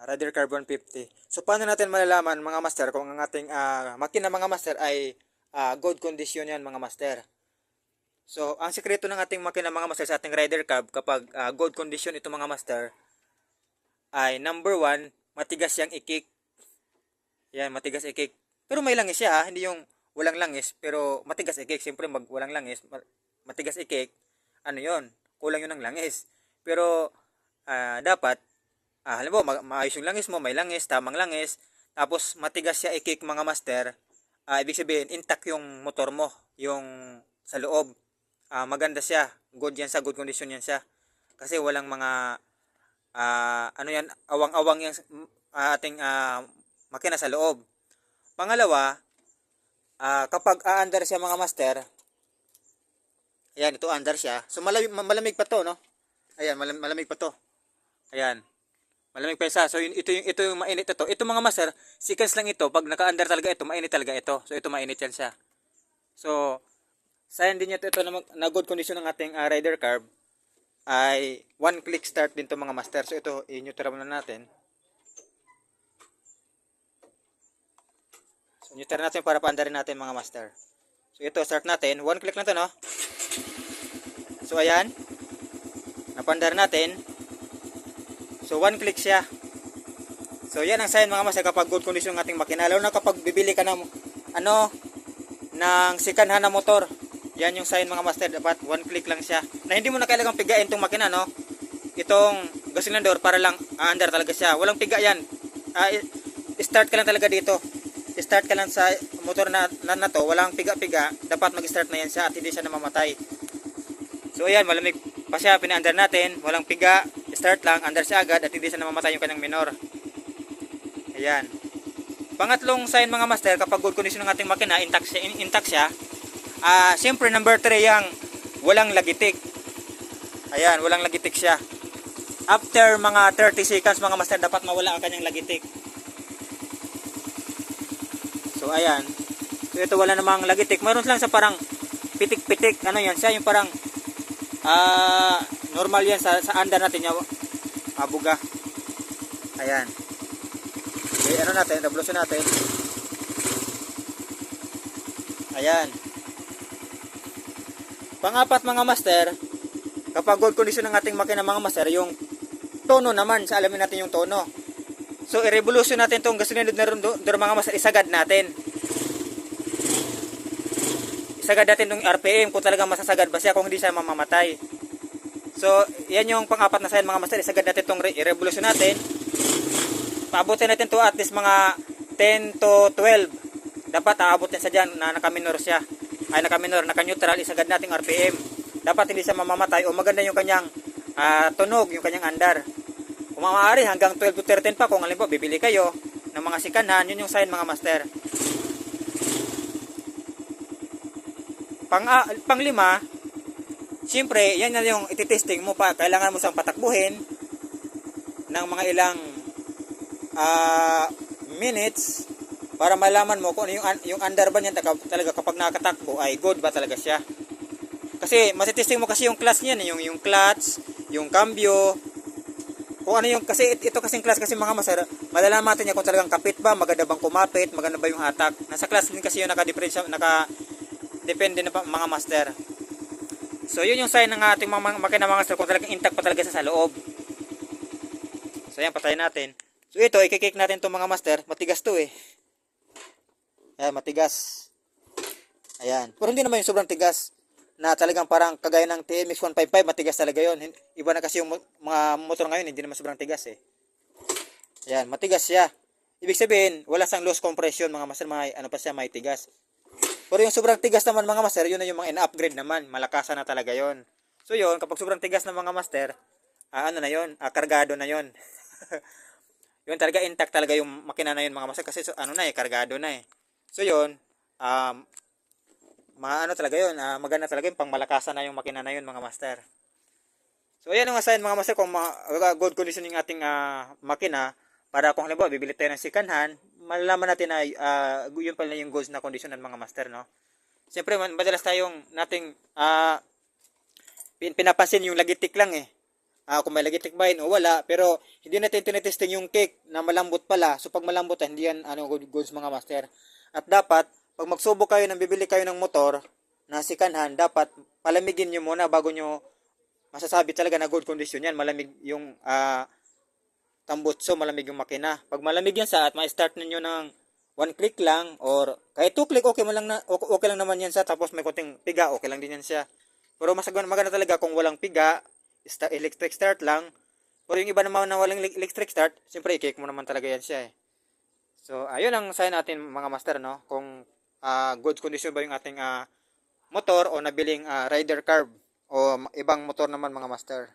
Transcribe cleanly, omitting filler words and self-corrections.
Rider Carbon 50. So paano natin malalaman mga master kung ang ating makina mga master ay good condition yan mga master. So ang sikreto ng ating makina mga master sa ating Rider Carb kapag good condition ito mga master ay number 1, matigas yang ikik. Yan, matigas ikik. Pero may langis siya hindi yung walang langis pero matigas ikik. Siyempre walang langis, matigas ikik, ano yon, kulang yun ng langis. Pero dapat halimbawa maayos yung langis mo, may langis, tamang langis, tapos matigas siya i-kick mga master, ibig sabihin intact yung motor mo, yung sa loob, maganda siya, good yan sa good condition yan siya, kasi walang mga ano yan, awang-awang yung ating makina sa loob. Pangalawa, kapag aandar siya mga master, ayan, ito andar siya, so malamig pa to, no? Ayan, malamig pa to, ayan. Malamig pa isa. So ito yung mainit ito. Ito mga master, seconds lang ito. Pag naka-under talaga ito, mainit talaga ito. So ito mainit yan siya. So sign din ito na good condition ng ating Rider Carb ay one click start din to mga master. So ito i-neutral na natin. So neutral natin para paandarin natin mga master. So ito start natin, one click lang to, no? So ayan. Napandar natin. So one click siya. So yan ang sign mga master kapag good condition ng ating makina. Lalo na kapag bibili ka ng ng second hand na motor. Yan yung sign mga master, dapat one click lang siya. Na hindi mo na kailangang pigain tong makina, no. Itong gasolinador para lang aandar talaga siya. Walang piga yan. Start ka lang talaga dito. Start ka lang sa motor na to, walang piga-piga. Dapat mag-start na yan siya at hindi siya namamatay. So ayan, malamig pa siya, pinaandar natin, walang piga. Start lang, andar siya agad at hindi siya namamatay yung kanyang minor. Ayan. Pangatlong sign mga master, kapag good condition ng ating makina, intact siya. Siyempre number 3 yang walang lagitik. Ayan, walang lagitik siya. After mga 30 seconds mga master, dapat mawala ang kanyang lagitik. So ayan. So ito wala namang lagitik. Mayroon lang sa parang pitik-pitik. Ano yan siya, yung parang normal yan sa under natin yung buga. Ayan. Okay, ano natin, revolution natin. Ayan. Pangapat mga master, kapag good condition ng ating makina mga master, yung tono naman, sa alamin natin yung tono. So i-revolution natin tong gasolinador mga master, isagad natin. Isagad natin tong RPM kung talagang masasagad ba siya, kung hindi siya mamamatay. So, yan yung pang-apat na sign mga master. Isagad natin itong i-revolution natin. Paabutin natin to at least mga 10 to 12. Dapat aabutin sa dyan na naka-minor siya. Ay naka-minor, naka-neutral. Isagad natin RPM. Dapat hindi siya mamamatay o maganda yung kanyang tunog, yung kanyang andar. Kung maaari hanggang 12 to 13 pa. Kung halimbawa bibili kayo ng mga sikanhan, yun yung sign mga master. Panglima, siyempre, yan na yung ititesting mo pa. Kailangan mo siyang patakbuhin ng mga ilang minutes para malaman mo kung ano yung under ba niya talaga kapag nakatakbo ay good ba talaga siya. Kasi masitesting mo kasi yung clutch niyan, yung clutch, yung cambio, kung ano yung, kasi ito kasing clutch kasi mga master, malalaman natin niya kung talagang kapit ba, maganda bang kumapit, maganda ba yung hatak. Nasa clutch din kasi yung depende na mga master. So yun yung sign ng ating mga makina mga master kung talagang intact pa talaga sa loob. So yan, patayin natin. So ito, i-kick natin itong mga master. Matigas to eh. Ayan, matigas. Ayan. Pero hindi naman yung sobrang tigas na talagang parang kagaya ng TMX 155, matigas talaga yun. Iba na kasi yung mga motor ngayon, hindi naman sobrang tigas eh. Ayan, matigas siya. Ibig sabihin, wala sang loose compression mga master, ano pa siya, may tigas. Pero yung sobrang tigas naman mga master, yun na yung mga ina-upgrade naman. Malakasan na talaga yon. So yun, kapag sobrang tigas na mga master, ano na yun, kargado na yun. Yun talaga, intact talaga yung makina na yun mga master. Kasi ano na eh, kargado na eh. So yun, ano talaga yun, maganda talaga yung pangmalakasan na yung makina na yun mga master. So ayan yung sign mga master kung good condition yung ating makina. Para kung halimbawa bibili tayo ng second hand, malalaman natin na yun pala yung goods na condition ng mga master, no? Siyempre madalas tayong nating pinapansin yung lagitik lang eh. kung may lagi tikbayin o wala, pero hindi natin tinetesting yung cake na malambot pala. So pag malambot, hindi yan goods mga master. At dapat, pag magsubok kayo ng bibili kayo ng motor na second hand, dapat palamigin nyo muna bago nyo masasabi talaga na good condition yan. Malamig yung tambutso, malamig yung makina. Pag malamig yan sa at ma-start ninyo ng one click lang or kahit two click, okay, okay lang naman yan sa, tapos may konting piga, okay lang din yan siya. Pero mas maganda talaga kung walang piga, electric start lang. Pero yung iba naman na walang electric start, siyempre i-kick mo naman talaga yan siya eh. So, ayun ang sign natin mga master, no? Kung good condition ba yung ating motor o nabiling rider carb o ibang motor naman mga master.